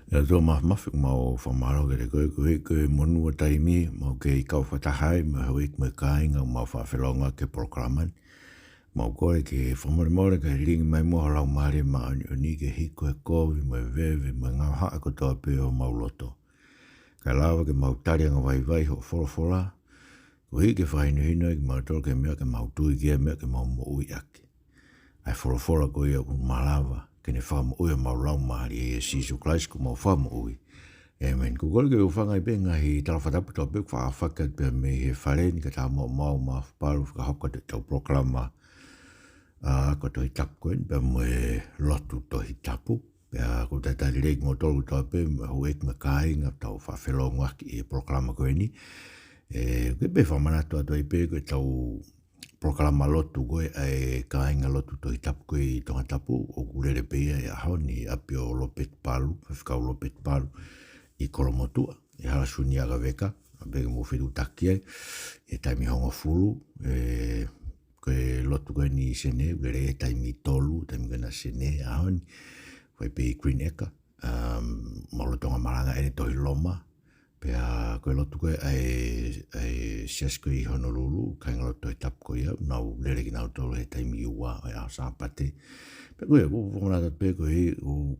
Ya tō mawhik mau whamaro ke te koe monua taimi mau ke I kau whatahai me hawik me kāinga mau whawhelonga ke programan. Mau koe ke whamore ke ringi mai moha lau maare ma ani ke hiko e kovi me vewe me ngau haa ko tō peo mau loto. Ka lawa ke mau tarianga vai ho whorofora. Ko hi ke whainu ke mau tō ke mea ke mau tui ke mea ke mau mo ui ake. Ai whorofora ko ia ku malawa. Kene whamo ui mau lau maari e sisu Christ ko mau whamo ui. Amen. Ko kore ke uwhanga I benga hi talawhatapu tō pek whaafaka pe me he whareni ka tā mau ma whaparu whakahauka te tau proklama ko tohi tapu koen pe me lotu tohi tapu. Pe ko te tari reiki mo tolu tō pe me huek me kāinga tau whawhelonga ki e proklama koeni. Ke pe whamanatu ato I pe ko tau proklama lotu koe e kāinga lotu tohi tapu koe I tonga tapu o kurere peia e ahoni apio lopet palu, whikau lopet palu I koromotua. E harasuni aga veka, a bega mo whiru takia, e taimi hongo fulu, koe lotu koe ni sene, ure e taimi tolu, taimi gana sene ahoni, koe pe Green Eka, maulotonga maranga ene tohi loma, pea koe lotu koe ai Siasi koe I Honolulu, kainga lotu e tapu koe au, nau lere ki nau tolu he taimi iua, ai a sāpate. Pe koe, ko whanata pe koe,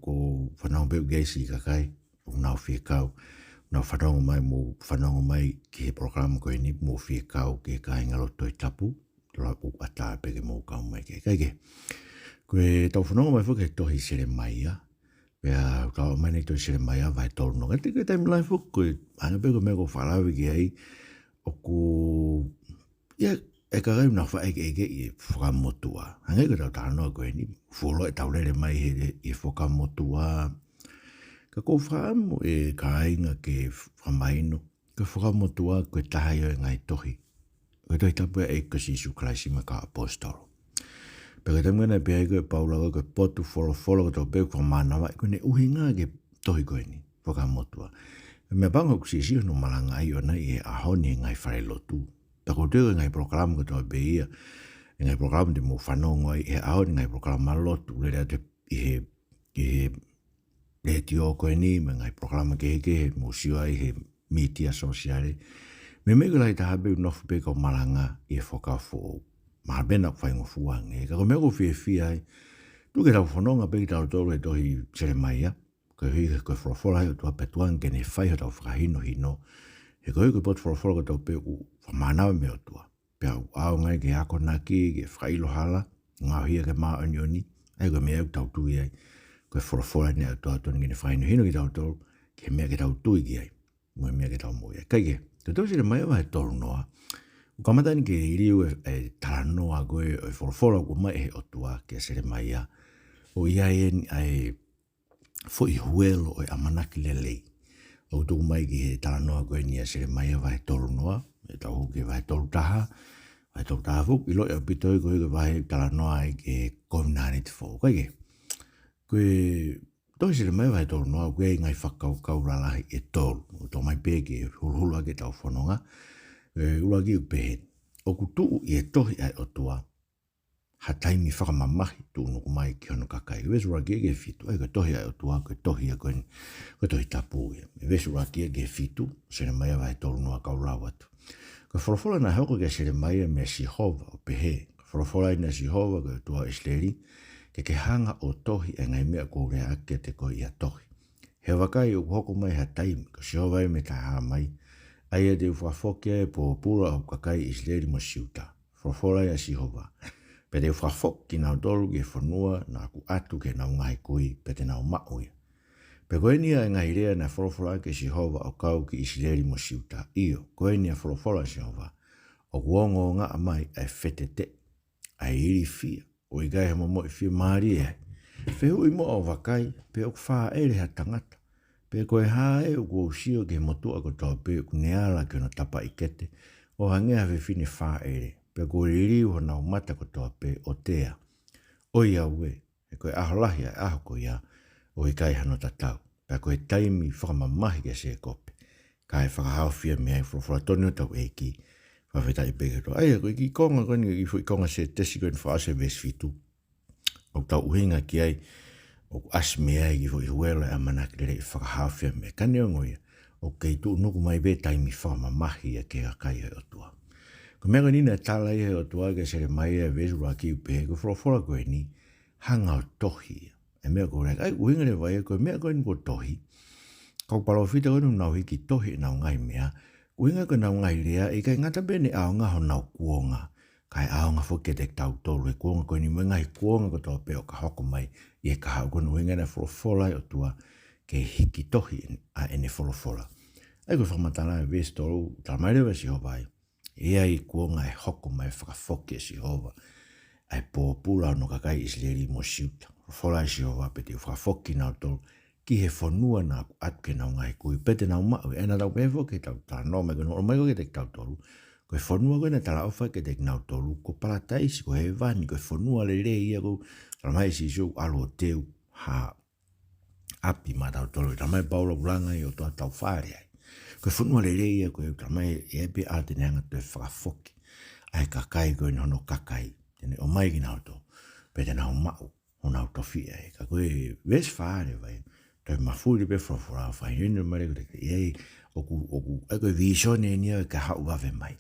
ko whanau pe geisi I kakai, nau whiekau, nau whanau mai ki he programa koe ni, mo whiekau ke kainga lotu e tapu, tula u ata pe ke mō kau mai ke kaike. Koe tau whanau mai whuke tohi Selemaia, pea tau mai nei tohi Selemaia vai tolu no. Te koe taimi lai whuke koe, anga pe koe mea ko whalawi ki ai, o ko, ia, e ka gai nau whaeke eke I whakamotua. Anga koe tau tānoa koe ni, whulo e tau lere mai he whakamotua, ka kou whaamu e kāinga ke whamaino, ka whakamotua koe tahai o ngai tohi. Koe tohi tapu e kasi Isu Kraisi ma ka apostolo. Peka tamgana pia koe paulaga koe potu wholo ko tau pēku whamanawa, koe ne uhinga ke tohi koe ni, whakamotua. Mea panga ku Siasi no malanga ai o nei e ahoni ngai whare lotu. Tako teo ngai proklama ko tau peia, ngai proklama te mo whanongo ai, e ahoni ngai proklama lotu, lera te he le tio koe ni, me ngai programa ke he musio ai he media sosiale. Me mego lai tahabe unofu pe kau malanga I e whakafo. Mahabena ku whaingo fuang. Ka ko mego fie ai. Tu ke tau whanonga pe ki tau tolu e tohi Selemaia. Koe hui koe whorofola hai o tua petuang ke ne whai ho tau whakahino hino. He koe pot whorofola ko tau pe u whamanawa me o tua. Pea au ngai ke hako naki, ke whakailo hala. Ngau hia ke maa onioni. Ai koe mea tau tui ai. Koe whorofora ne au toa tonu gine whainu hino ki tau tolu, ke mea ke tau tui ki ai, mua mea ke tau mui ai. Kaike, te tau Selemaia wa he tolu noa, u kamatani ke iriu e tala noa koe o whorofora ko mai he otua ke Selemaia, o ia ai fo I huelo o amanaki lelei. O tuku mai ki he tala noa koe ni a Selemaia wa he tolu noa, e tau huke wa he tolu taha, wa he tolu taha fuk, ilo e pitoi koe ke wa he tala noa ai ke COVID-19. Kaike, koe tohi Selemaia vai tolu noa koe ngai whakau ralahi e tolu. O tō mai pēke hulhulu ake tau whanonga. Ulaki u pehe. O ku tuu I e tohi ai o tua. Ha taimi whakamamahi tuu nuku mai ki hono kakai. Wesu raki eke fitu. Ai koe tohi ai o tua. Koe tohi a koe tohi tapu. Wesu raki eke fitu. Selemaia vai tolu noa kau rawatu. Koe whorofola na hoko ke Selemaia me Sihova o pehe. Whorofola ina Sihova koe tua Isleri. Ke hanga o tohi e ngai mea kore ake te koe ia tohi. He wakai o hoko mai ha taimi, ko Sihova e me taha mai, ai e te uwhafoke e po pura o kakai Isleri mo siuta. Whorofora ia Sihova. Pe te uwhafoke ki nau tolu ke whanua na ku atu ke nau ngai kui pe te nau mauia. Pe koe nia e ngai rea na whorofora ke Sihova o kau ki Isleri mo siuta. Iyo, koe nia whorofora Sihova. O kuongo ngā mai e whetete, ai iri fia. O I gai hama mo I whia maari e. Whehu I mo o wakai, pe o kwhaa ere ha tangata. Pe koe haa e o kua usio ke motua ko tau pe o kuneala ke no tapa I kete, o hangea we whine whaa ere. Pe koe ririu ho nau mata ko tau pe o tea. O ia ue, e koe aholahi ai aho ko ia, o I gai hano tatau. Pe koe taimi whakamamahi ke se kope. Kai Fakahaofi me ai whorofratoni o tau eki. Whawheta I peke to. Ai, koe ki konga koni I konga se tesi koe whaase ves fitu. O tau uhinga ki ai, o asmea i vo i huela a manaki le whakahaofi me kane o ngoia o kei tu nuku mai be taimi whamamahi a ke akai e o tua. Ko mea nina tala i o tua ke Selemaia vesu raki upe ko whorofora koe ni hanga o tohi. E mea ko reka, ai uinga le vai koe mea koe ni ko tohi. Kau palofita koe nau hiki tohi nau ngai mea. Uinga koe nau ngai rea i kai ngata bene ao ngaho nau kuonga. Kai ao nga fo ke te tau tolu e kuonga koe ni mwenga i kuonga ko tō peo ka hoko mai i e ka hau koe uinga na whorofora o tua ke hiki tohi a ene whorofora. Ai koe whamatala e vesi tolu, tamarewa si hopai. Ia i kuonga e hoko mai whakafoke si hova. Ai pōpula no kakai isleri mo siuta. Whora si hova peti o whakafoki nau tolu. Ki he whanua nā atke nau ngai kui. Pete nau mau e na tau pefo ke tau tāno mai koe. O mai koe ke te tau tolu. Koe whanua koe na tala ofa ke te nau tolu. Ko parataisi ko he vani. Koe whanua le re ia ko. Talamai si sou alo teu ha api ma tau tolu. Talamai paula uranga i o toa tau whare ai. Koe whanua le reia koe tamai e epe a tene anga te whakafoki. Ai kakai koe ni hono kakai. Tene o mai ki nau tō. Pete nau mau. Hona au tofi ai. Ka koe ves whaare vai. Toi mafuri pe whawhara whai. Hene mare koe te iei. Oku. Ai koe visione ni au ka hau awe mai.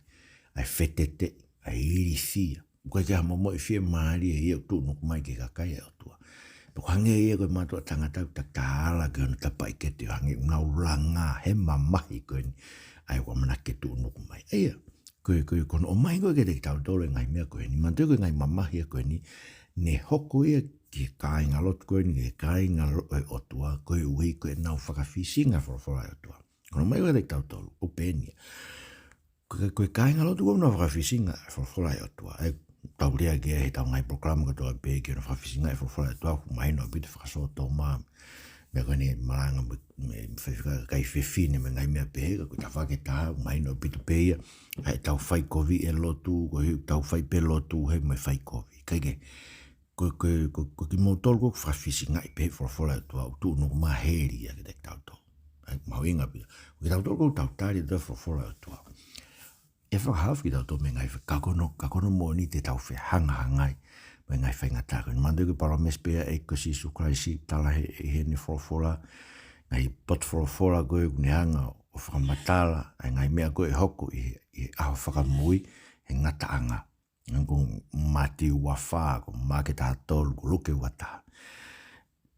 Ai whetete. Ai iri thia. Koe te hamo i whia maari e iau tū nuku mai ke kakai e o tua. Pako hange ia koe mātua tangata ta tāla koe no tapai ke te hange ngau ranga he mamahi koe ni ai wa mana ke tu nuku mai. Eia, koe kono o mai koe ke te tau tole ngai mea koe ni. Mantu koe ngai mamahi koe ni ne hoko ia ki kai ngalot koe ni ke kai ngalot koe o tua koe ui koe nau whakafisinga whorofora o tua. Kono mai koe te tau tole, o penia. Koe kai ngalot koe nau whakafisinga whorofora o tua. Tau rea ke he tau ngai programa ko toa pe ke no whawhisinga e whawhara toa ku mai no pita whakaso tō maa. Mea koe ne maranga me whawhika kai whewhine me ngai mea pehega ko ta whake taha mai no pita peia. Hai tau whai kovi e lotu, ko he tau whai pe lotu he me whai kovi. Kai ke ko ki mō tolu ko whawhisinga i pehe whawhara toa u tū no maa heri a ke te tau tō. Mau inga pita. Ko ki tau tolu ko tau tāri toa whawhara toa. E whakahaofi ki tau tō me ngai kakono mō ni te tau whi hangai me ngai whainga tāko. Mandu ki para mespea e kasi su kraisi tala he ni whorofora. Ngai pot whorofora koe kune hanga o whakamatala. Ai ngai mea koe hoko i aho whakamui he ngata anga. Ngangu mati ua whaa ko make taha tolu ko luke ua taha.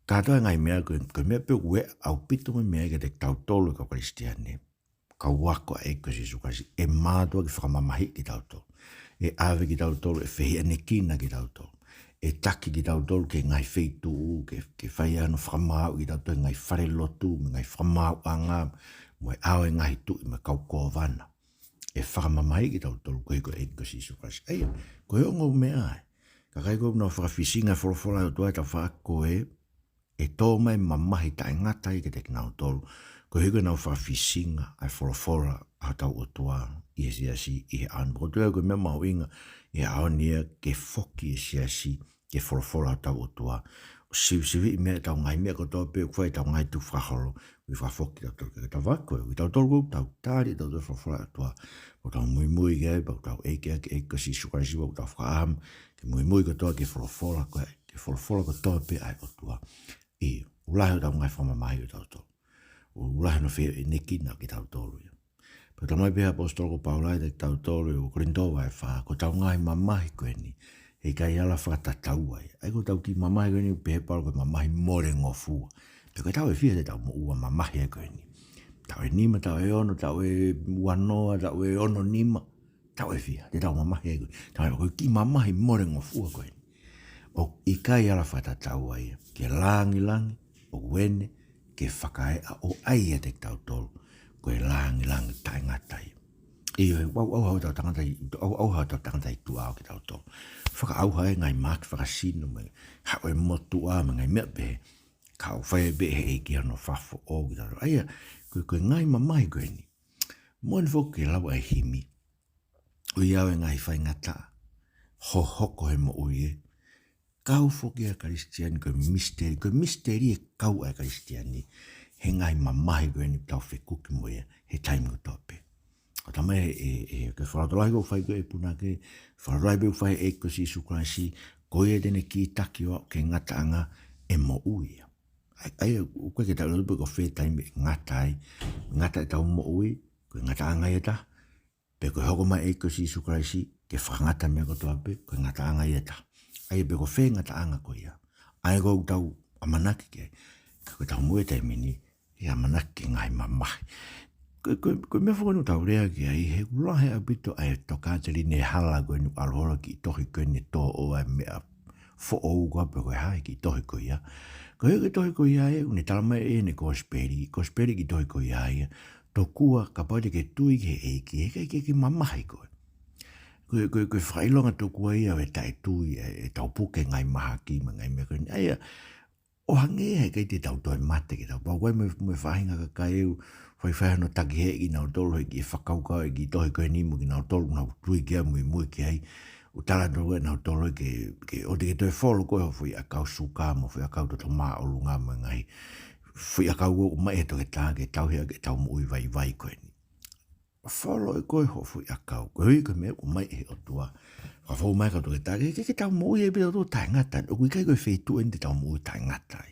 Katoa ngai mea koe mea pe ue au pitu me mea ke te tau tolu ka kristiane. Ka wako e kasi su kasi e mātua ki whakamamahi ki tau tolu. E awe ki tau tolu, e whehia ne kina ki tau tolu. E taki ki tau tolu ke ngai wheitu u, ke whai anu whakamau ki tau tolu, ngai whare lotu, ngai whakamau anga, mo e awe ngai tu i me kau kōwana. E whakamamahi ki tau tolu, koe ko e kasi su kasi. Eia, koe ongo mea ai. Ka kai koe nau whakawhisinga whorofora o tua e tau whako e tō mai mamahi ta e ngatai ke te kinau tolu. Ko hiko nau whawhisinga ai whorofora a tau o tua i e Siasi i he anu. Ko tua koe mea mau inga i he aonia ke whoki e Siasi ke whorofora a tau o tua. O siwi i mea tau ngai mea ko tau peo kwai tau ngai tu whahoro i whawhoki tau tolu. Ke tau wako e tau tolu tau tāri tau tau whorofora a tua. Ko tau mui ke pau tau eke e kasi sukarisi pau tau whaam. Ke mui ko tau ke whorofora koe. Ke whorofora ko tau peo ai o tua. I ulahi o tau ngai whamamahi o tau tolu. Ulahi no whea e neki na ki tau tolu. Pero tamai pēha apostolo ko Paulai te tau tolu o Korintova e wha. Ko tau ngai mamahi koe ni. Hei kai ala whakatatau ai. Ai ko tau ki mamahi koe ni pēhe palo koe mamahi more ngofua. Pero koe tau e whia te tau mo ua mamahi e koe ni. Tau e nima, tau e ono, tau e wanoa, tau e ono nima. Tau e whia te tau mamahi e koe. Tau e koe ki mamahi more ngofua koe ni. O i kai ala whakatatau ai. Ke langi, o wene. Ke whakae a o ai e te tau tolu, koe langi tai ngatai. Iyo e au hau tau tangatai tu au ki tau tolu. Whaka au hae ngai maki whakasino me, hao e motu a me ngai mea behe, ka au whae behe e ki ano whafo o ki tau. Aia, koe ngai mamai koe ni. Moen fo ke lau e himi, o iau e ngai whai ngata, ho hoko he mo ui e, kau foki a Kristiani koe misteri e kau a Kristiani he ngai mamahi koe ni tau whekuki mo ia he taimi ko tope. O tamai ke wharatolai ko whai koe puna ke, wharatolai ko whai e ko si sukraisi, koe e tene ki taki o ke ngataanga e mo uia. ai koe ke tau lupu ko whē taime ngata e tau mo ui, koe ngata anga e ta, pe koe hoko mai e ko si sukraisi, ke whangata mea kotoa pe, koe ngata anga e ta. Ai pe ko whē ngata anga koe ia. Ai ko tau amanaki ke, koe tau mue taime ni, i amanaki ngai mamahi. Koe mea whakonu tau rea ki ai, he ulahe a bito ai tokateri ne hala koe nu alhora ki tohi koe ne tō o ai mea fo o ua pe koe hai ki tohi koe ia. Koe ki tohi koe ia e, une talamai e ne kosperi ki tohi koe ia e, tō kua ka paute ke tui ke eiki, he kai ke mamahi koe. Koe whailonga tō kua ia e tae tui e tau puke ngai maha ki ma ngai mea koe. Aia, o hange hei kai te tau toi mate ki tau. Pau koe me whahinga ka kai eu, whai no taki he ki nau tolu hei ki e whakaukau e ki tohi koe nimu ki nau tolu nau tui ki a mui ki hei. O tala tolu e nau tolu ke o te ke toi wholo koe ho fui a kau suka mo fui a kau toto maa o lunga mo ngai. Fui a kau o mai e toke tā ke tau hea ke tau mo ui vai koe ni. Wholo e koe ho fui a kau. Koe hui koe me o mai e o tua. Whafau mai ka toke tā ke tau mo ui e pita tō tai ngata. O kui kai koe whetu en te tau mo ui tai ngata.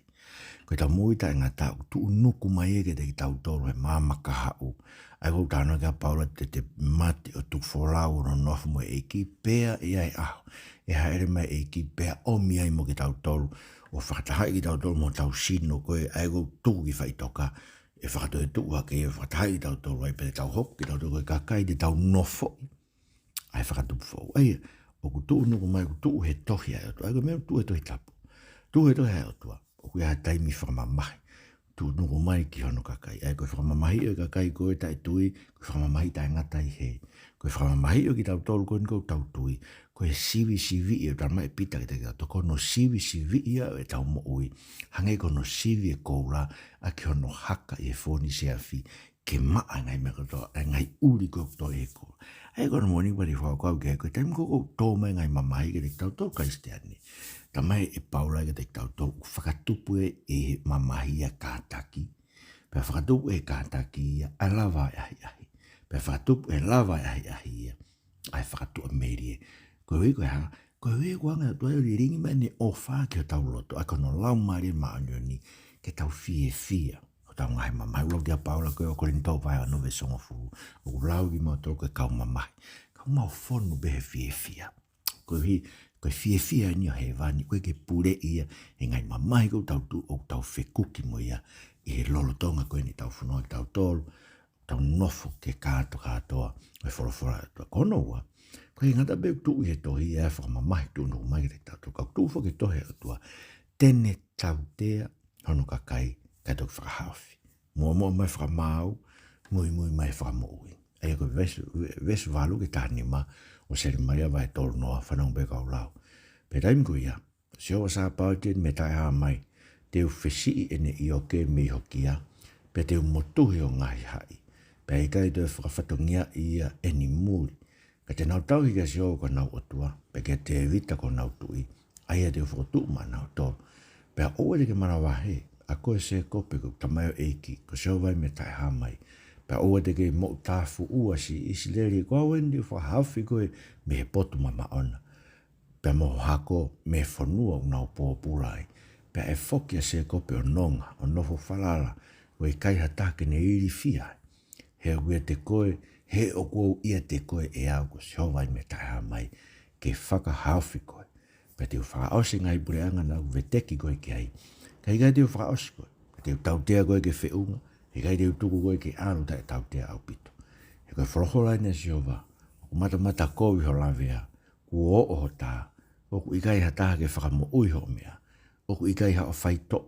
Koe tau mo ui tai ngata. Tu unuku mai e ke te ki tau tolu e mamaka hau. Ai kou tāna kia paula te mati o tu wholau no nofu mo e ki pēa e ai aho. E haere mai e ki pēa omi ai mo ki tau tolu. O whakatahai ki tau tolu mo tau sino koe ai kou tuku ki whaitoka. E whakato e tuku hake e whakatahai ki tau tolu ai pēte tau hoku ki tau tolu koe kakai te tau nofo. Ai whakatupu fau. Ai o ku tuu nuku mai ku tuu he tohi ai o tua. Ai kou mea tuu he tohi tapu. Tuu he tohi ai o tua. O ku ia taimi whamamahi. Tu nuku mai ki hono kakai. Ai koe whamamahi o kakai koe tai tui, koe whamamahi tai ngata i he. Koe whamamahi o ki tau tolu koe niko tau tui. Koe siwi i o tama e pita ki te kia. Toko no siwi i o e tau mo ui. Hange ko no siwi e koura a ki hono haka i e fōni Siasi. Ke maa ngai me koto, ngai uri koe koto e koura. Ai kono moni wari whakau ke koe taimi koko tō mai ngai mamahi ke te tau tau kaisteani. Tamai e paula ke te tau tau whakatupu e mamahi a kātaki. Pea whakatupu e kātaki a lava e ahi. Pea whakatupu e lava e ahi. Ai whakatu a meri e. Koe hui koe hanga. Koe hui koe hanga tua e ringi mai ne o whaa ki o tau loto. Ai kono lau maari e maanyo ni ke tau fia. O tau ngai mamahi. Ulau kia paula koe o korin tau vai anu ve songa furu. O lau ki mau tau koe kau mamahi. Kau mau whonu behe fia. Koe hui koe fia ni o he vani, koe ke pure ia, e ngai mamahi kou tau tu, o tau whekuki mo ia, i he lolo tonga koe ni tau whanoi, tau tolu, tau nofo ke katoa, koe whorofora, kono ua, koe ngata beu tu i he tohi, e whakamamahi tu nuku mai ke tau, kau tu whake tohe o tua, Tene Tautea, hono kakai, kai tok Fakahaofi. Mua mai whakamau, mui mai whakamoui. Ai koe vesu walu ke tahani ma, o Selemaia vai tolu noa whanau beka o lau. Pe taim ko ia, se o sa pautien me tai haa mai, te u whesi ene i o ke mi hokia, pe te u motuhi o ngahi hai. Pe i kai te whakawhatongia ia eni muri. Ka te nau tauhi ka se o ka nau otua, pe ke te evita ko nau tui, aia te u whakotu ma nau tolu. Pe a oa te ke mana wahe, a koe se kope ko tamayo eiki, ko se o vai me tai haa mai. Pea oa te ke mo tāfu ua si isi leri kua wendi whahawhi koe me he potu mama ona. Pea mo hako me whanua unau pōpulai. Pea e whokia se kope o nonga, o nofo whalala, koe kaiha tāke ne iri fia. He ua te koe, he o kou ia te koe e au ko se howai me taiha mai, ke Fakahaofi koe. Pea te u whakaosi ngai bureanga na u veteki koe ki ai. Kai kai te u whakaosi koe, te u tautea koe ke whiunga, he kai te utuku koe ke aru tae tautea au pito. He koe whoroholai na siova, o mata kovi ho lavea, ku o ho tā, o ku ikai ha taha ke whakamo ui ho mea, o ku ikai ha o whaito,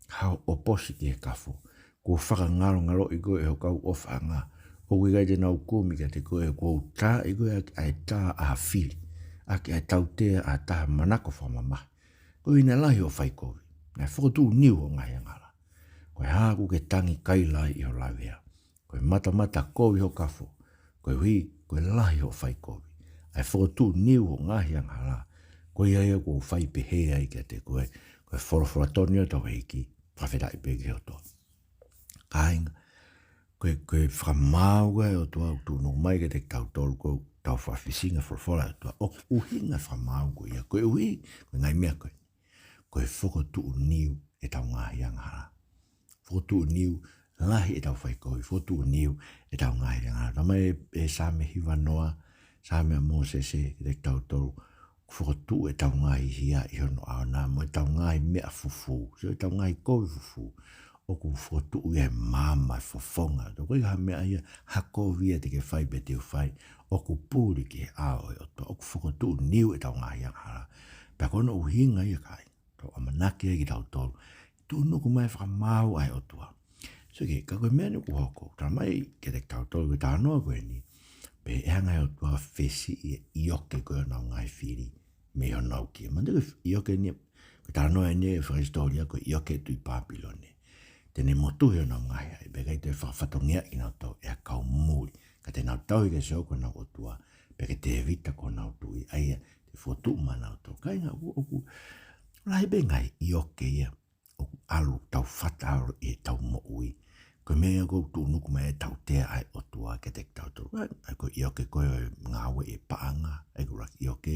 ha o posi ki he kafo, ku whaka ngaro i koe ho kau o whanga, o ku ikai te nau kumi ka te koe ko tā i koe ai tā a whiri, a ki ai tautea a taha manako whamamahi, koe ina lahi o whaikovi, na whakotu niu o ngai angala. Koe hāku ke tangi kailai i ho lavea. Koe mata kovi ho kafo. Koe hui, koe lahi ho whai kovi. Ai whakotu niu ho ngahi angala. Koe ia ko whai pehea i kia te koe. Koe whorofora toni o tau heiki. Whawherai peke o toa. Kāinga. Koe whamau gai o toa tu no mai ke te tau tolu ko tau whawhisinga whorofora o toa. O uhinga whamau koe ia. Koe ui, koe ngai mea koe. Koe whakotu niu e tau ngahi angala. fotu niu lahi e tau whai koi fotu niu e tau ngai ngā rama e sa me hiwa noa sa me mo se te tau tau fotu e tau ngai hia I hono au nā mo e tau ngai mea fufu so e tau ngai koi fufu o ku fotu e mama fofonga to koi ha mea ia hako via te ke whai be te whai o ku pūri ki ao e o ku fotu niu e tau ngai hara pe kono uhinga ia kai to amanaki e ki tau tolu tu nuku mai whakamau ai o tua so ke ka koe mea ni ku hoko ta mai ke te tau tolu ki tā noa koe ni pe e hanga o tua whesi I oke koe nau ngai whiri me ho nau ki ma te I oke ni ko tā noa e ne e whakahistoria koe I oke tui Papilone tene motu heo nau ngai ai pe kai te whakawhatongia I nau tau e a kau mui ka te nau tau I ke seo ko nau o tua pe ke te evita ko nau tui ai te fotu ma nau tau kai ngā oku lai be ngai I oke ia oku alu tau whataro e tau mo ui ko mea ko tu nuku mai tau tea ai o tua ke te tau tau ai ko I oke koe ngāwe e paanga ai ko raki I oke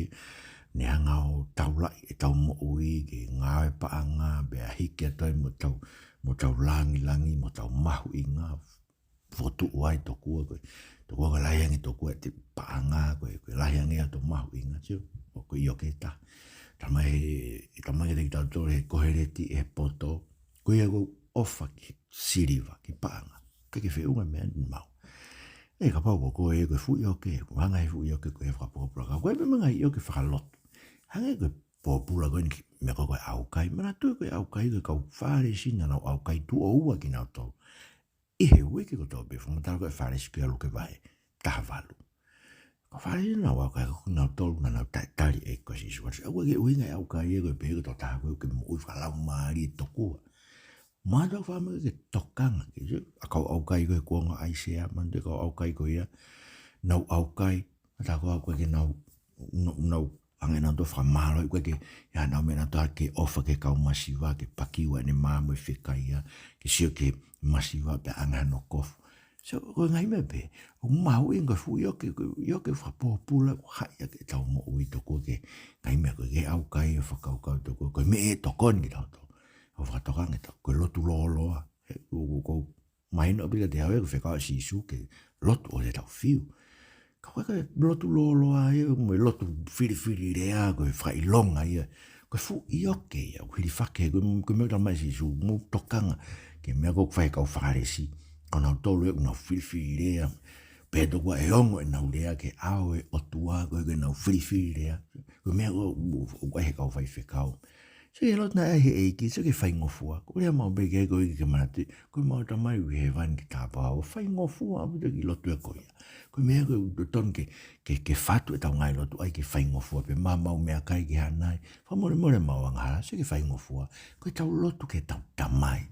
ne hanga o tau lai e tau mo ui ke ngāwe paanga be a hike atoi mo tau langi mo tau mahu I ngā fotu uai tokua koe tokua ka lahiangi tokua te paanga koe lahiangi a to mahu I ngā tio o ko I oke ta tamai ke te tau tau he kohereti e poto koe ko ofa ki siriva ki paanga ke whiunga mea ni mau e ka pau ko e koe fui oke hanga e fui oke koe whakapopura ka koe pima I oke whakalotu hanga e koe popura koe ni me koe aukai mana tui koe aukai koe kau whare sina nau aukai tu o ua ki nau tau I he wiki ko tau befu matara koe whare si kia luke vai taha walu ko whare sina nau aukai ko nau tolu na nau tari e koe si suwa a koe ke uinga e aukai e koe pēko tau taha koe ke mui whalau maari e tokua Mada whamaka ke tokanga ke se akau aukai koe kuanga aisea mande kau aukai koe ia nau aukai ata ko aukai ke nau ange nau to whamalo koe ke ia nau mena to ke ofa ke kau masiwa ke pakiwa ne mamu e whikai ia ke sio ke masiwa pe anga no kofu so koe ngai me pe o mahu inga fu ioke whapopula haia ke tau mo ui toko ke ngai me koe ke aukai e whakaukau toko koe me e tokon ki tau to o whakatokanga tau, koe lotu loloa, ko maino pika te hawe, ko whekao si isu ke lotu o te tau whiu. Ka koe lotu loloa ia, koe lotu whiri rea, koe whailonga ia, koe fu I oke ia, koe hiri whake, koe mea tau mai si isu, mo tokanga, ke mea koe whaikau whakaresi, ko nau tolu e, ko nau whiri rea, pēto kua e ongo e nau rea, ke ao e otua, koe nau whiri rea, koe mea koe he kau whaikau. So e lot na he eiki, so ke whaingofua. Ko rea mau beke e koe ki manati, koe mau tamai ui he wani ki tāpaa, o whaingofua apu te ki lotu e koe. Koe mea koe ton ke whatu e tau ngai lotu, ai ke whaingofua, pe mau mea kai ki hanai. Whamore mau angara, so ke whaingofua. Koe tau lotu ke tau tamai.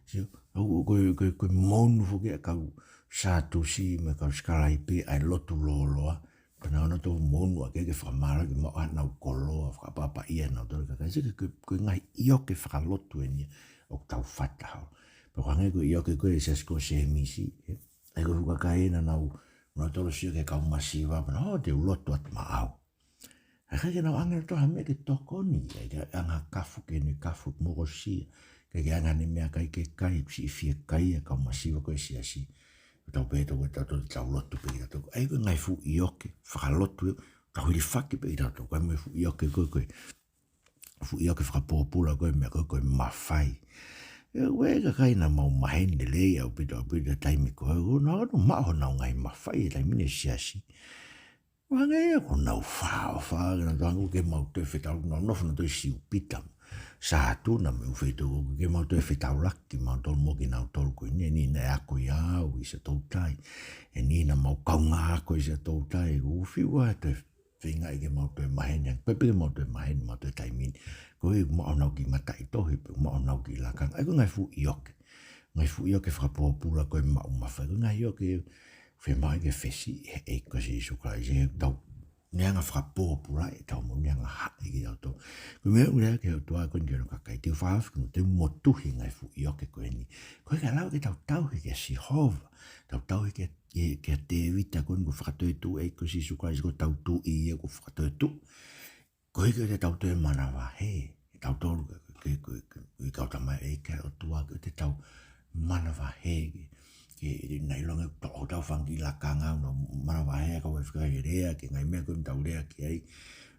So, koe monu fuke a kau sātusi, me kau skalai pe, ai lotu loloa. Kana ona tō monu a keke whamara ki mo anau koloa, whakapapa ia nau tōre kakai. Sike koe ngai ioke whakalotu e nia o tau whatahau. Pero kangai koe ioke koe e sesko se misi. Ai koe hukakai na nau tōre sio ke kau masiwa, pero te ulotu atu maau. Ai kai ke nau angana tō hame ke tokoni, ai ke anga kafu ke ni kafu moko sia. Ke anga ni mea kai ke kai, si fie kai a kau masiwa koe siasi. Tau pēto koe tau lotu pe tau ai koe ngai fu I oke whakalotu tau hiri whaki pe tau koe mai fu I oke koe fu I oke whakapōpula koe mea koe mawhai koe ka kai na mau mahende lei au pita taimi koe no maho nau ngai mawhai e taimine siasi wangai a ko nau whao na tangu ke mau te whetau no nofu na toi siu pita Sātu na me uwhetu o ke mau toi whetau laki mau tolu mo ki nau tolu koe ni na ako I au I sa tautai e ni na mau kaunga ako I sa tautai uwhiwa toi whinga I ke mau toi mahene pepe ke mau toi mahene mau toi taimini koe mau nau ki matai tohi pe mau nau ki lakang ai ko ngai fu I oke whakapōpura koe mau mawhai ko ngai oke whemai ke whesi e koe si sukai se tau Nianga whakapōpura e tau mo nianga hae ki tau tō. Koe mea urea ke au toa koe ni kero kakai. Te whaafki no te motuhi ngai fu I oke koe ni. Koe ka lau ke tau tauhi ke si hova. Tau tauhi ke te evita koe ni ko whakatoe tu e koe si sukai ko tau tu I e ko whakatoe tu. Koe ke te tau toe mana wa he. Tau tōru ke kau tamai e ke o toa ke te tau mana vahe ke nai longa tau whangi la kanga no mana vahe ka wefika rea ke ngai mea koe mtau rea ki ai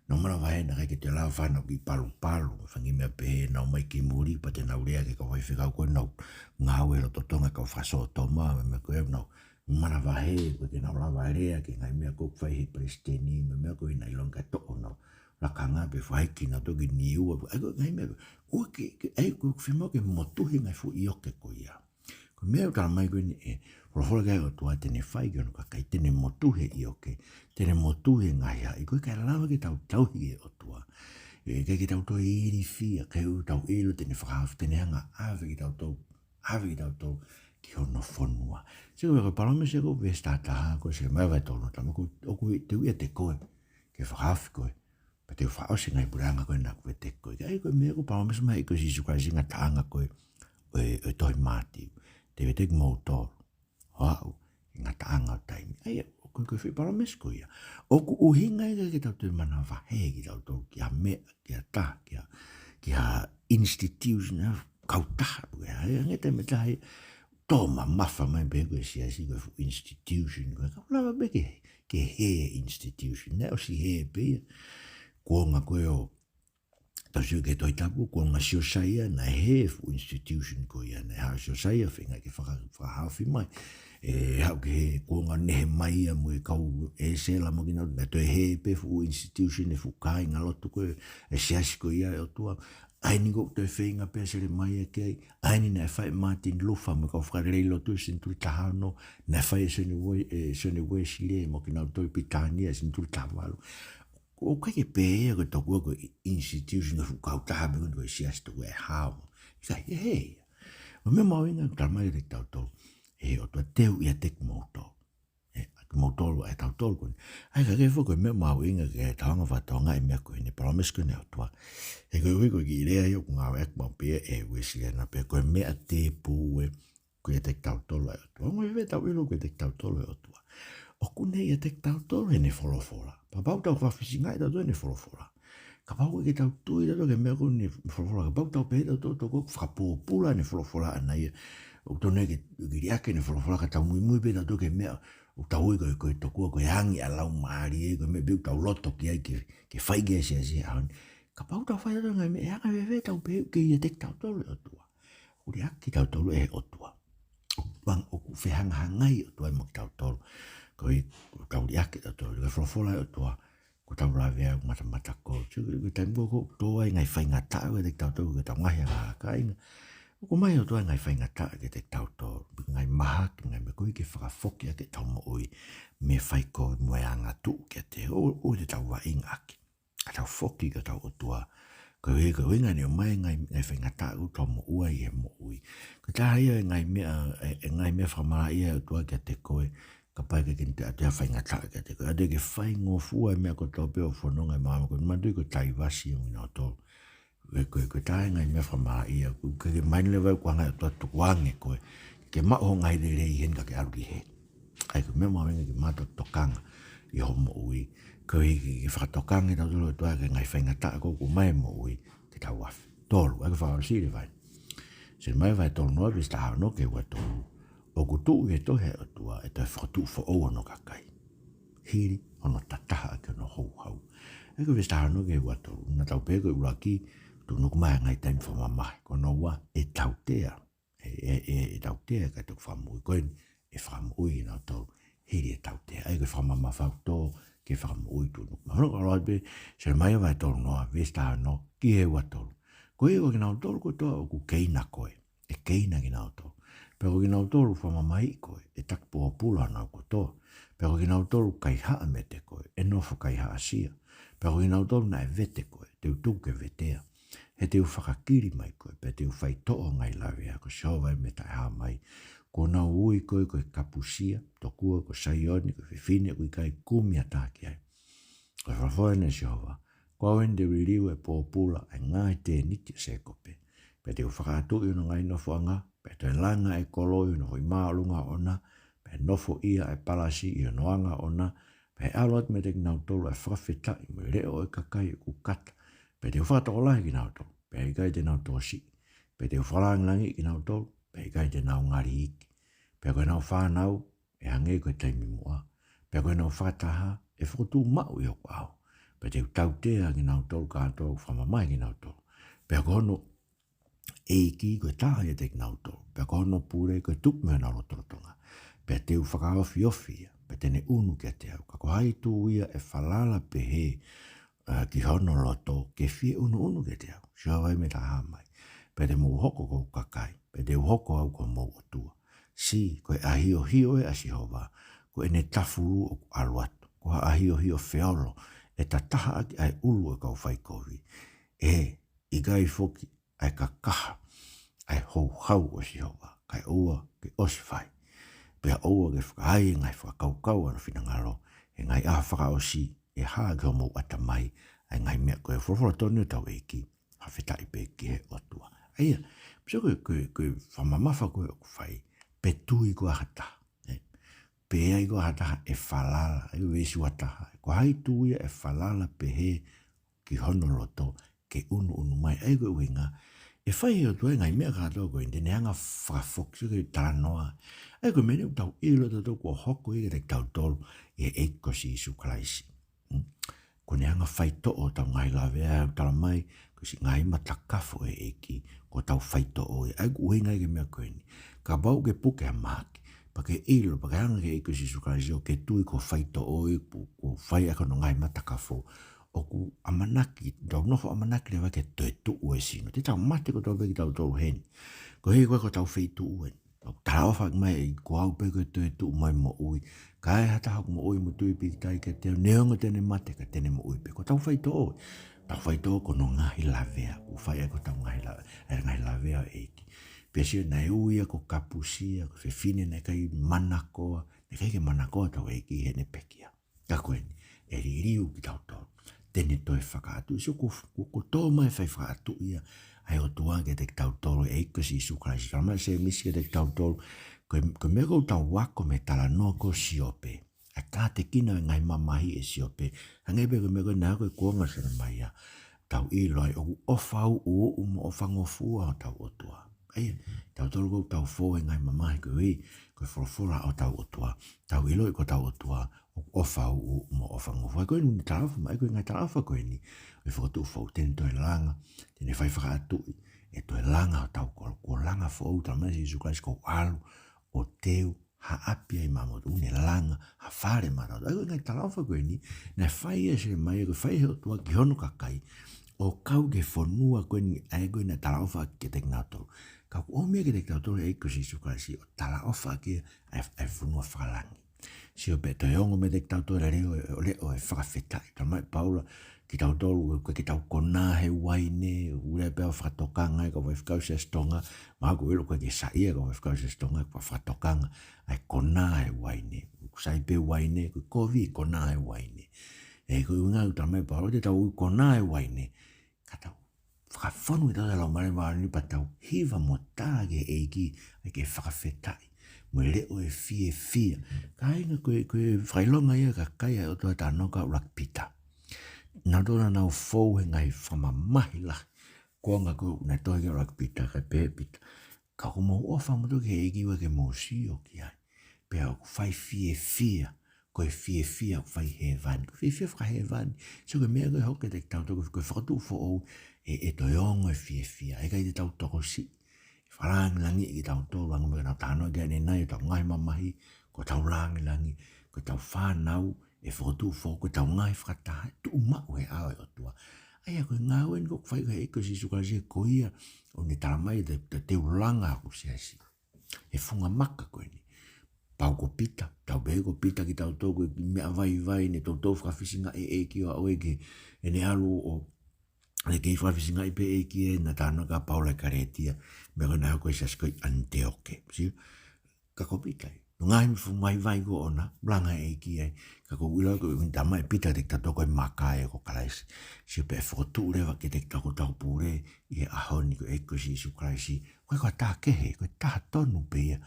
no mana vahe na kai ke te lao whanau ki palu whangi mea pehe nau mai ki muri pa te nau rea ke ka wefika koe nau ngau e roto tonga ka whaso tau maa mea koe nau mana vahe koe ke nau lawa rea ke ngai mea koe whai he presteni mea koe nai longa toko nau la kanga pe whaiki na toki ni ua ai koe ngai mea koe ai koe whimo ke motuhi ngai fu i oke koe ia ko mea utara mai koe ni e hora kai o tua tene whai ki ono kakai tene motuhe i oke tene motuhe ngai ha i koe kai lawa ke tau tauhi e o tua e kai ke tau tau iri fia kai u tau ilu tene whakahaofi tene hanga ave ki tau tau ki hono whonua se koe koe parame se koe vesta taha koe se mai vai tono tama koe o koe te uia te koe ke whakahaofi koe pa te whaosi ngai puranga koe na koe te koe kai koe mea koe parame se mai koe sisu kai singa taanga koe e toi mātiu te vetek mautor wau ngā taanga o taimi ai koe koe whi parames koe ia o ku uhinga ega ke tau te mana wahe ki tau tau ki a mea ki a tā ki a institution kautaha koe ai ngete me tahi tō ma mafa mai pe koe siasi koe fu institution koe kaulawa pe ke he institution ne o si he pe kuonga koe o tau siu ke toi tapu kuonga sio saia na he fu institution koe ia na hao sio saia whinga ke whakahaofi mai e hao ke he kuonga nehe mai a mui kau e sela mo kina na toi he pe fu institution e fu kai ngā lotu koe e siasi koe ia e o tua aini ko toi whinga pe Selemaia kei aini na e whai Martin Lufa mo kau whakarei lotu sinturi tahano na e whai e sone we sile mo kina toi pitania sinturi tawalu o kai ke pēia koe toku koe institution fu kau taha me koe siasi tu e hao kai hei o me mawinga tamai re tau tau e o tua teu ia tek mautor mautor e tau tau koe ai ka kei koe me mawinga ke taonga whatonga e mea koe ne promise koe ne o tua e koe koe ki rea yo ngā wek mau pēia e wesi e na pēia koe mea te pū e koe tek tau tolo e o tua ngoi we tau ilo koe tek tau tolo e o tua o kune ia tek tau tolo e ne wholofora pa pau tau whawhisinga e tau tau e ne wholofora ka pau ke tau tui tau ke mea koe ne wholofora ka pau tau pēia tau tau koe whakapōpula ne wholofora anai o tōne ke riake ne wholofora ka tau mui pēia tau ke mea o tau i koe tokua koe hangi a lau maari e koe mea biu tau loto ki ai ke whaige se asi haon ka pau tau whai tau ngai mea hanga wewe tau pēia ke ia tek tau tolo e o tua o riake tau tolo e o tua wang o ku whehanga hangai o tua e mo tau tolo koe tau riake tau tolo koe wholofora e o tua ko tau rawea mata ko koe taimua ko toa i ngai whainga tau e tek tau tolo koe tau ngahi a ka inga ko mai o toa ngai whainga tau ke tek tau tolo ngai maha ki ngai me koe ke whakafoki a ke tau mo oi me whai ko moe anga tu ke te o te tau wa inga aki a tau foki ka tau o tua koe ngai ne o mai ngai whainga tau tau mo ua i e mo ui ko taha ia ngai mea whamara ia o tua ke te koe ka pai ke kente atea whainga taa ke te koe. Ade ke whai ngofua e mea ko tau peo whanonga e maama koe. Mandui ko tai wasi o ina o tō. Koe tae ngai mea whamaa ia. Ke maine wau kua ngai o tua tukuange koe. Ke maho ngai re rei hen ka ke aru ki he. Ai koe mea mawenga ke mato tokanga i homo ui. Koe ke whakatokanga i tau tolo tua ke ngai whainga taa ko mai mo ui ke tau wafi. Tolu, ai ke whakawasiri vai. Selemaia vai tolu noa vista hao no ke ua tolu. O kutu e tohe o tua e toi whakatu fo o ono kakai. Hiri ono tataha ke ono hou hau. E ko vista hano ke wato, na tau pēko i uraki, tu nuku mai ngai taimi whamamahi. Kono wa e tautea, e tautea kai tuk whamui. Koe e whamui na tau hiri e tautea. E ko whamama whau tō ke whamui tu nuku. Hono ka roa pe, Selemaia vai tolu noa, vista hano, ki he watolu. Koe e ko ki nao tolu ko toa o ku keina koe. E keina ki nao tolu. Pero ki nau tolu whamamai koe, e takpua pula nau ko tō. Pero ki nau tolu kai haa me te koe, e nofo kai haa sia. Pero ki nau tolu na e vete koe, te utuke vetea. He te u whakakiri mai koe, pe te u whai to'o ngai lawea, ko siova me tai haa mai. Ko nau ui koe koe kapusia, tokua ko saioni, ko whiwhine, koe kai kumia tāki ai. Ko whafoene siova, ko awende ririu e pōpula, e ngai te niti se kope. Pe te u whakatu i no ngai nofo anga, pe te langa e koloi no hoi maalunga ona, pe nofo ia e palasi i noanga ona, pe alot me te kinau tolu e whawhita i mo reo e kakai e kukata, pe te whakatoko lahi kinau tolu, pe i kai te nau tosi, pe te whalangi ki nau tolu, pe kai te nau ngari iki, pe koe nau whanau, e hange koe taimi mua, pe koe nau whataha, e whotu mau i oku au, pe te tautea ki nau tolu kātou, whamamai ki nau tolu, pe koe hono eiki koe taha i te ki nau tolu, pe koe hono pure koe tup mea nau rotorotonga, pe te u whakaofi ofia, pe tene unu kia te au, kako hai tu ia e whalala pe he, ki hono loto, ke fie unu kia te au, sio vai me ta hamai, pe te mu hoko kou kakai, pe te hoko au ko mou o tua, si koe ahio hio e asihova, koe ne tafuru o aluatu, koe ahio hio feolo, e ta taha aki ai ulu e kau whaikovi, i gai foki, ai ka kaha, ai hou hau o sihova, kai ua ke osifai, pea oua ke whakaai ngai whakaukau ana whinangaro, e ngai aha whakaosi, e haa ki homo atamai, ai ngai mea koe whorofora tonu tau eiki, hawhetai pe ki he otua. Aia, pisa koe whamamafa koe o whai, pe tui koe hata, pe ai koe hata e whalala, e wesu hata, ko hai tuia e whalala pe he, ki hono loto, ke unu mai, ai koe winga, e whai heo tua ngai mea kātou koe, te neanga whakafok, so koe tānoa, ai koe mene tau ilo tau ko hoko i te tau tolu, e eiko si isu kalaisi. Ko neanga whai to'o tau ngai lawea, tala mai, ko si ngai matakafo e eiki, ko tau whai to'o e, ai koe ngai ke mea koe ni, ka bau ke puke a maki, pa ke ilo, pa ke hanga ke eiko si isu kalaisi, o ke tui ko whai to'o e, ko whai ako no ngai matakafo, o ku amanaki, tau nofo amanaki le wake toe tuu e sino. Te tau mate ko tau peki tau tau heni. Ko hei koe ko tau whei tuu e. Tau whak mai e ko au peki toe tuu mai mo ui. Ka e hata haku mo ui mo tui piki tai ke teo neonga tene mate ka tene mo ui pe. Ko tau whai too. Tau whai too ko no ngahi lavea. Ko whai e ko tau ngahi lavea e eki. Pia sio nai uia ko kapusia, ko whiwhine ne kai manakoa. Ne kai ke manakoa tau eki hene pekia. Ka koeni, e ririu ki tau tau. Tene toi whakaatu. So ko tō mai whai whakaatu ia. Ai o tua ke te tau tolu e iko si isu kraisi. Kama se misi ke te tau tolu. Ko me kou tau wako me tala noa ko siope. A kā te kina ngai mamahi e siope. Hangepe ko me kou nā koe kuanga Selemaia. Tau i loi o ofau o umo o whangofua o tau o tua. Ai, tau tolu kou tau fō e ngai mamahi ko i. Koe whorofora o tau o tua. Tau i loi ko tau o tua. Ofa u mo ofa ngofa ko ni tarafa mai ko ngai tarafa ko ni e foto fo tento e langa tene fai fra tu e to e langa tau ko langa fo ta mai su kai ko alu o teu ha apia i mamo une langa ha fare mara ko ngai tarafa ko ni na fai e se mai ko fai ho tu ki hono kakai o kau ke fonua ko ni ai ko na tarafa ke teknato ka o me ke teknato e ko si su kai si o tarafa ke ai fonua falangi si o peto yongo me te tau tōra reo o leo e whakawhetai. Tā mai Paula ki tau tōru ki tau kona he waine, ure pēo whakatokanga e ka wai whakau se stonga, maa ko ilo koe ki saia ka wai whakau se stonga ka whakatokanga ai kona he waine. Sai pe waine, ko kovi kona he waine. E ko unga tā mai Paula te tau kona he waine, ka tau whakawhonu i tau lau mare ni pa tau hiva mo tāge eiki ai ke whakawhetai. Mo leo e fie. Ka inga koe whailonga ia ka kai o toa tānoka rakpita. Nā tōna nau fōu he ngai whamamahi lahi. Koanga koe nai toa kia rakpita ka pēpita. Ka ko mo ofa mo toki he ikiwa ke mo sio ki ai. Pea o whai fie. Koe fie o whai he vani. Koe fie whai he vani. So koe mea koe hoke te tau toko koe whakatu fōu e toiongo e fie. Ai kai te tau toko si. Wharangi langi i tau tō rangi mea tāno i gane nai tau ngai mamahi ko tau rangi langi ko tau whanau e whotu fō ko tau ngai whakataha tu umau he awe o tua aia koe ngāwen ko whai koe eko si sukasi ko ia o ni taramai te teu langa ko siasi e whunga maka koe ni pau ko pita tau behe ko pita ki tau tō koe mea vai ne tau tō whakafisinga e ki o awe ke e ne alu o le kei whawhisinga i pe e ki e na tāna ka paula karetia me kona hau koe saskoi anteoke. Ka ko pitai. No ngai mi fu mai vai ko ona, blanga e ki e, ka ko wila ko tama e pita te tato koe maka e ko kalaisi. Si pe whakotu rewa ke te tako tau pūre i e ahoni ko e ko si isu kalaisi. Koe koe tā kehe, koe tā tonu pe ia,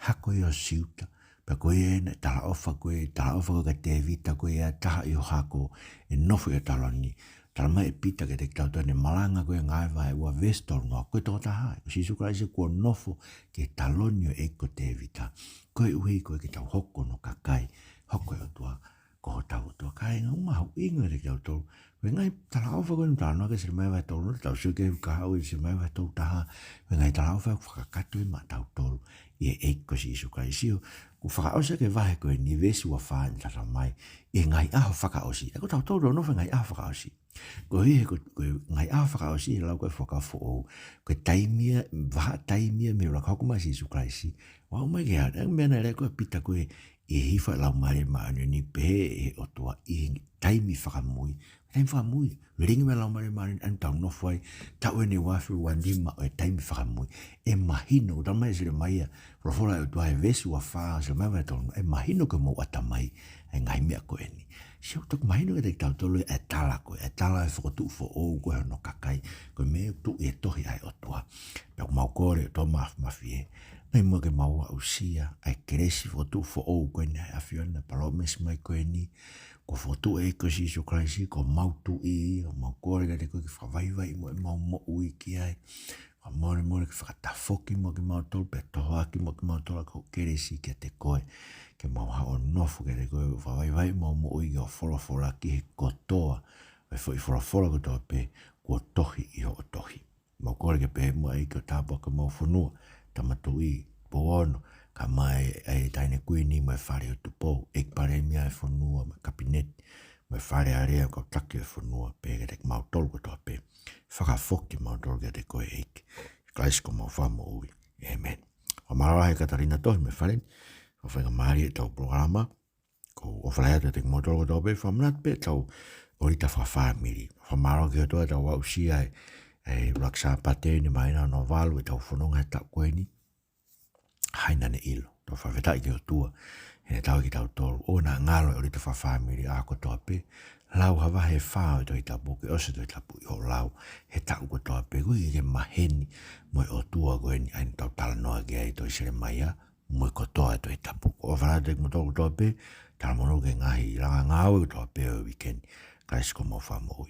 hako i o siuta. Pa koe e na tala ofa koe ka te vita koe e taha i o hako e nofo i o taloni. Talama e pita ke te tau tane malanga koe ngai vai ua vestol noa koe tō taha. Si su kraise kua nofo ke talonio e ko te evita. Koe ui koe ke tau hoko no kakai. Hoko e o tua ko tau tua kai ngā uma hau inga te tau tau. Koe ngai tala awha koe nutala noa ke Selemaia vai tau tau suke kahau i Selemaia vai tau taha. Koe ngai tala awha whakakato i ma tau tolu. I e ko si su kraisio. Ko whakaosa ke vahe koe ni vesu wa whaa ni tata mai. I ngai aho whakaosi. E ko tau tolu no ngai aho whakaosi. Ko hi ko ngai a whakaosi e lau koe whakafo o koe taimia, waha taimia me ura kaukuma si Jesu Christi. Wa umai ke hara, mena ere koe pita koe i hifa lau mare maanu ni pehe e o toa i taimi whakamui. Taimi whakamui, ringi me lau mare maanu an tau nofwai, tau e ni wafu wandima o e taimi whakamui. E mahino, utamai Selemaia, rofora e toa e vesu wa whaa, Selemaia tonu, e mahino ke mo atamai, e ngai mea koe ni. Siau tuk mahino ke te tau tolu e tala koe, e tala e whakotu fo o koe no kakai, koe me tu e tohi ai o toa. Pau mau kore o toa mafie, nei mo ke maua usia, ai keresi whakotu fo o koe ni ai awhiona, palomes mai koe ni, ko whakotu e ko si Jesu Christi, ko mau tu i, o mau kore ke te koe ki whawaiwai mo e mau mo ui ki ai, wa more ke whakatafoki mo ke mau tolu, pe tohoaki mo ke mau tolu, ko keresi ke te koe, ke mau hao nofu ke te koe whawaiwai mau mo ui o whorofora ki he kotoa e whai whorofora kotoa pe kua tohi i ho tohi. Mau kore ke pe mua i ko tāpua ka mau whanua tamatu i poono ka mai e taine kui ni mai whare o tupo e pare mia e whanua mai kapinet mai whare area ko taki e whanua pe ke te mau tolu kotoa pe whakafoki mau tolu ke te koe eik Christ ko mau whamo ui. Amen. O marawa he Katarina tohi me whare o whainga maari e tau programa, ko o whalea te motoro tau pe, whamanat pe tau orita whawhamiri. Whamaro ki o toa tau wausia e raksa pate ni maina no walu e tau whanonga e tau koe ni, haina ne ilo. Tau whawhetai ki o tua, e tau ki tau tolu. O na ngalo e orita whawhamiri a ko toa pe, lau hawa he whao e toi tapu, ke ose toi tapu i o lau, he tau ko toa pe, kui ke maheni, mo e o tua koe ni, aini tau tala noa ki ai toi Selemaia, mo ko toa to tapu o fala de mo to pe tal mo ke ngahi la ngau to pe o weekend kai sko mo fa mo